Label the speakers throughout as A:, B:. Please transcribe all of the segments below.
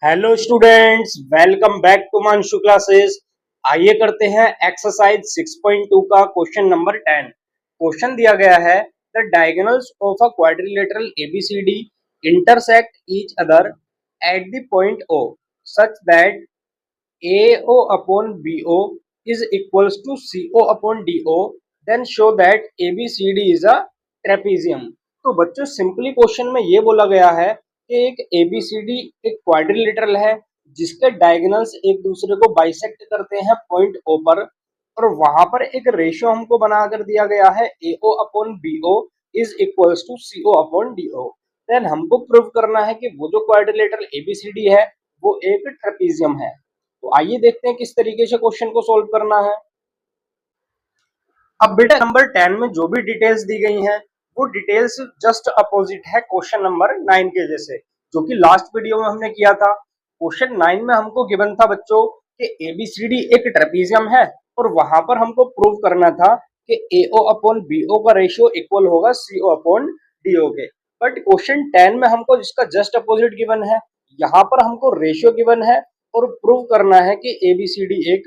A: Hello students, welcome back to Manshu classes. आइए करते हैं एक्सरसाइज 6.2 का क्वेश्चन नंबर 10। क्वेश्चन दिया गया है the diagonals of a quadrilateral ABCD intersect each other at the point O such that AO upon BO is equals to CO upon DO, then show that ABCD is a trapezium। तो बच्चों simply question में ये बोला गया है कि एक ABCD एक क्वाड्रिलेटरल है जिसके डायगोनल्स एक दूसरे को बाइसेक्ट करते हैं पॉइंट O पर, और वहां पर एक रेशियो हमको बना कर दिया गया है AO upon BO is equals to CO upon DO। Then हमको प्रूव करना है कि वो जो क्वाड्रिलेटरल ABCD है वो एक ट्रेपीजियम है। तो आइए देखते हैं किस तरीके से क्वेश्चन को सोल्व करना है। अब बेटा नंबर 10 में जो भी डिटेल्स दी गई हैं वो डिटेल्स जस्ट अपोजिट है क्वेश्चन नंबर 9 के जैसे, जो कि लास्ट वीडियो में हमने किया था। क्वेश्चन 9 में हमको गिवन था बच्चों कि एबीसीडी एक ट्रेपीजियम है और वहां पर हमको प्रूव करना था कि एओ अपॉन बीओ का रेशियो इक्वल होगा सीओ अपॉन डीओ के। बट क्वेश्चन 10 में हमको इसका जस्ट अपोजिट गिवन है, यहाँ पर हमको रेशियो गिवन है और प्रूव करना है कि एबीसीडी एक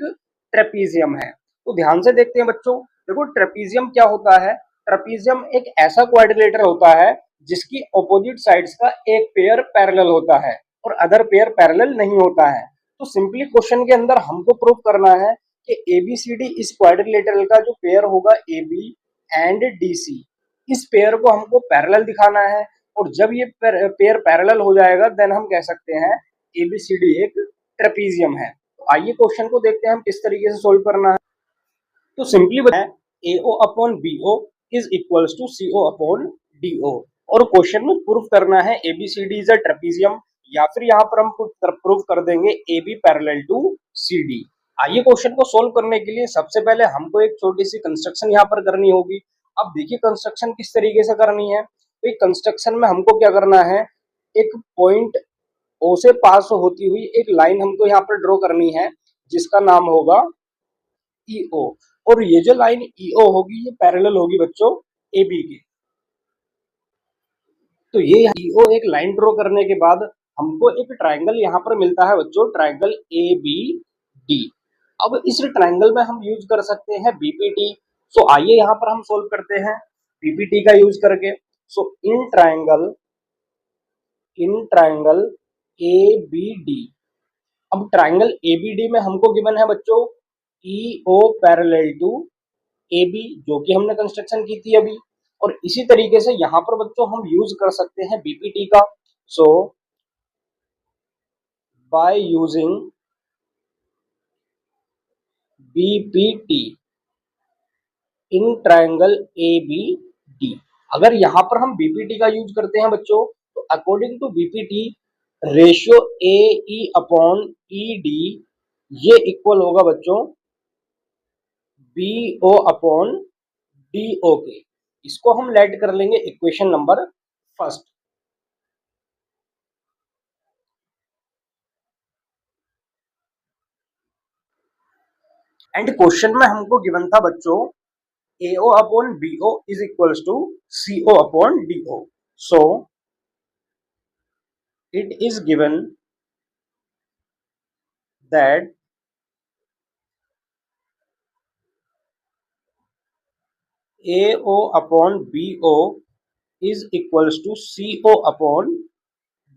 A: ट्रेपीजियम है। तो ध्यान से देखते हैं बच्चों। देखो ट्रेपीजियम क्या होता है। ट्रेपीजियम एक ऐसा क्वाड्रिलेटर होता है जिसकी ऑपोजिट साइड्स का एक पेयर पैरेलल होता है और अदर पेयर पैरेलल नहीं होता है। तो सिंपली क्वेश्चन के अंदर हमको प्रूव करना है कि एबीसीडी इस क्वाड्रिलेटरल का जो पेयर होगा एबी एंड डीसी, इस पेयर को हमको पैरेलल दिखाना है, और जब ये पेयर पैरेलल हो जाएगा देन हम कह सकते हैं एबीसीडी एक ट्रेपीजियम है। तो आइए क्वेश्चन को देखते हैं हम किस तरीके से सोल्व करना है। तो सिंपली बताएं AO upon BO is equals to CO upon DO, और क्वेश्चन में प्रूव करना है ABCD इज अ ट्रेपीजियम, या फिर यहाँ पर हम प्रूव कर देंगे AB पैरेलल टू CD। आइए क्वेश्चन को सोल्व करने के लिए सबसे पहले हमको एक छोटी सी कंस्ट्रक्शन यहाँ पर करनी होगी। अब देखिए कंस्ट्रक्शन किस तरीके से करनी है। तो कंस्ट्रक्शन में हमको क्या करना है, एक पॉइंट O से पास होती हुई एक लाइन हमको यहाँ पर ड्रॉ करनी है जिसका नाम होगा EO, और ये जो लाइन EO होगी ये पैरेलल होगी बच्चों AB की। तो ये EO एक लाइन ड्रॉ करने के बाद हमको एक ट्रायंगल यहाँ पर मिलता है बच्चों, ट्रायंगल ABD। अब इस ट्रायंगल में हम यूज कर सकते हैं BPT। सो आइए यहाँ पर हम सोल्व करते हैं BPT का यूज करके। सो इन ट्रायंगल ABD, अब ट्रायंगल ABD में हमको गिवन है बच्चों EO पैरेलल टू AB, जो कि हमने कंस्ट्रक्शन की थी अभी। और इसी तरीके से यहाँ पर बच्चों हम यूज कर सकते हैं BPT का। So by using BPT in triangle ABD, अगर यहाँ पर हम BPT का यूज करते हैं बच्चों तो according to BPT ratio AE upon ED ये इक्वल होगा बच्चों BO अपॉन DO के। इसको हम लेट कर लेंगे equation number first. And question में हमको गिवन था बच्चों AO upon BO is equals to CO upon DO। So it is given that AO upon BO is equals to CO upon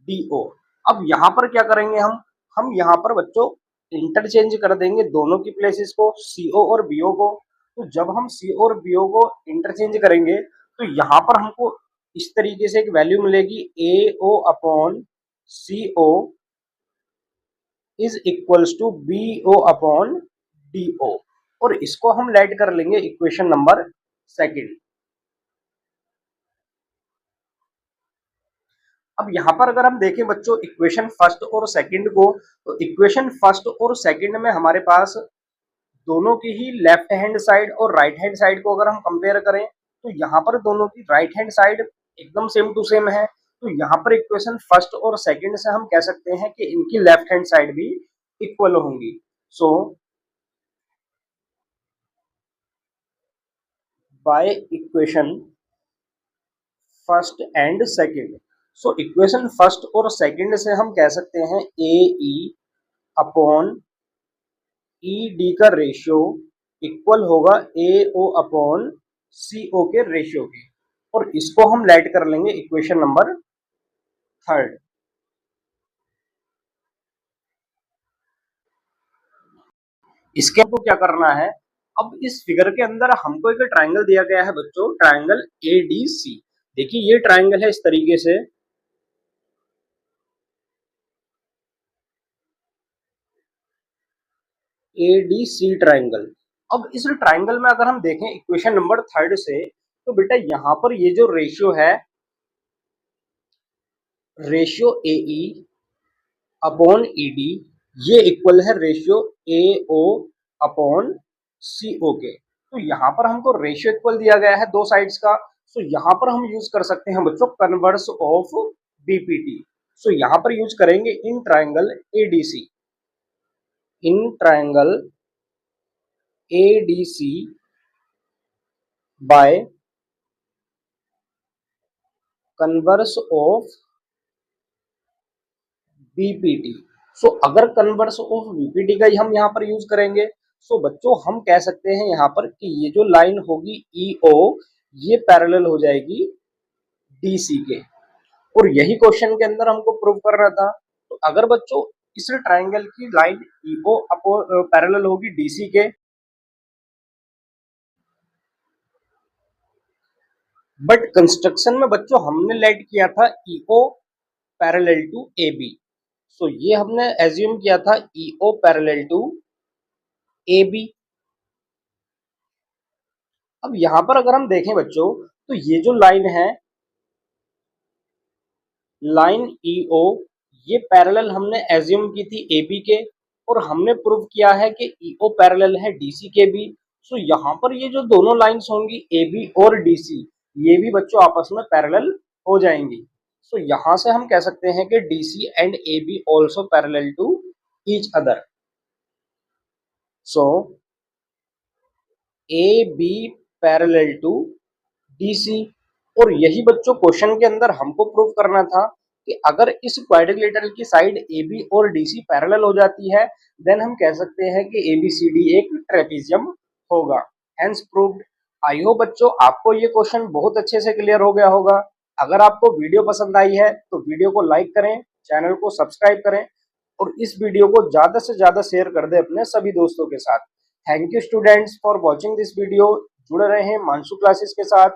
A: DO। अब यहाँ पर क्या करेंगे हम यहाँ पर बच्चों इंटरचेंज कर देंगे दोनों की प्लेसेस को, CO और BO को। तो जब हम CO और BO को इंटरचेंज करेंगे तो यहाँ पर हमको इस तरीके से एक वैल्यू मिलेगी AO upon CO is equals to BO upon DO, और इसको हम लेट कर लेंगे इक्वेशन नंबर सेकंड। अब यहाँ पर अगर हम देखें बच्चों इक्वेशन फर्स्ट और सेकंड को, तो इक्वेशन फर्स्ट और सेकंड में हमारे पास दोनों की ही लेफ्ट हैंड साइड और राइट हैंड साइड को अगर हम कंपेयर करें तो यहाँ पर दोनों की राइट हैंड साइड एकदम सेम टू सेम है। तो यहाँ पर इक्वेशन फर्स्ट और सेकंड से हम कह सकते हैं कि इनकी लेफ्ट हैंड साइड भी इक्वल होंगी। So by equation first and second, so equation first और सेकंड से हम कह सकते हैं A E upon E D का रेशियो इक्वल होगा ए ओ अपॉन सी ओ के रेशियो के, और इसको हम लेट कर लेंगे इक्वेशन नंबर थर्ड। इसके आपको क्या करना है, अब इस फिगर के अंदर हमको एक ट्राइंगल दिया गया है बच्चों, ट्राइंगल ए डी सी। देखिए ये ट्राइंगल है इस तरीके से, ए डी सी ट्राइंगल। अब इस ट्राइंगल में अगर हम देखें इक्वेशन नंबर थर्ड से, तो बेटा यहाँ पर ये जो रेशियो है, ratio A E upon E D, ये इक्वल है रेशियो ए ओ अपॉन सी ओ के। तो यहाँ पर हमको रेशियो इक्वल दिया गया है दो साइड्स का, सो यहाँ पर हम यूज कर सकते हैं बच्चों कन्वर्स ऑफ बीपीटी। सो यहाँ पर यूज करेंगे in triangle ADC, in triangle ADC by converse of BPT. So अगर कन्वर्स ऑफ बीपीटी का ही हम यहाँ पर यूज करेंगे, सो बच्चों हम कह सकते हैं यहाँ पर कि ये जो लाइन होगी ईओ, ये पैरेलल हो जाएगी डीसी के, और यही क्वेश्चन के अंदर हमको प्रूव करना था। तो अगर बच्चों इस ट्राइंगल की लाइन ईओ पैरेलल होगी डीसी के, बट कंस्ट्रक्शन में बच्चों हमने लेट किया था EO parallel to A B. So ये हमने एज्यूम किया था EO parallel to A B. अब यहां पर अगर हम देखें बच्चों, तो ये जो लाइन है, लाइन ईओ, ये पैरेलल हमने एज्यूम की थी ए बी के, और हमने प्रूव किया है कि ईओ पैरेलल है डीसी के भी। सो यहाँ पर ये जो दोनों लाइंस होंगी ए बी और डीसी, ये भी बच्चों आपस में पैरेलल हो जाएंगी। सो यहाँ से हम कह सकते हैं कि DC and A B also parallel to each other. So A B parallel to DC, और यही बच्चों क्वेश्चन के अंदर हमको प्रूव करना था कि अगर इस क्वाड्रिलेटरल की साइड ए बी और डीसी पैरेलल हो जाती है, देन हम कह सकते हैं कि एबीसीडी एक ट्रेपेजियम होगा। Hence proved. आई होप बच्चों आपको ये क्वेश्चन बहुत अच्छे से क्लियर हो गया होगा। अगर आपको वीडियो पसंद आई है तो वीडियो को लाइक करें, चैनल को सब्सक्राइब करें, और इस वीडियो को ज्यादा से ज्यादा शेयर कर दें अपने सभी दोस्तों के साथ। Thank you students for watching this video. जुड़े रहें मानसू क्लासेस के साथ।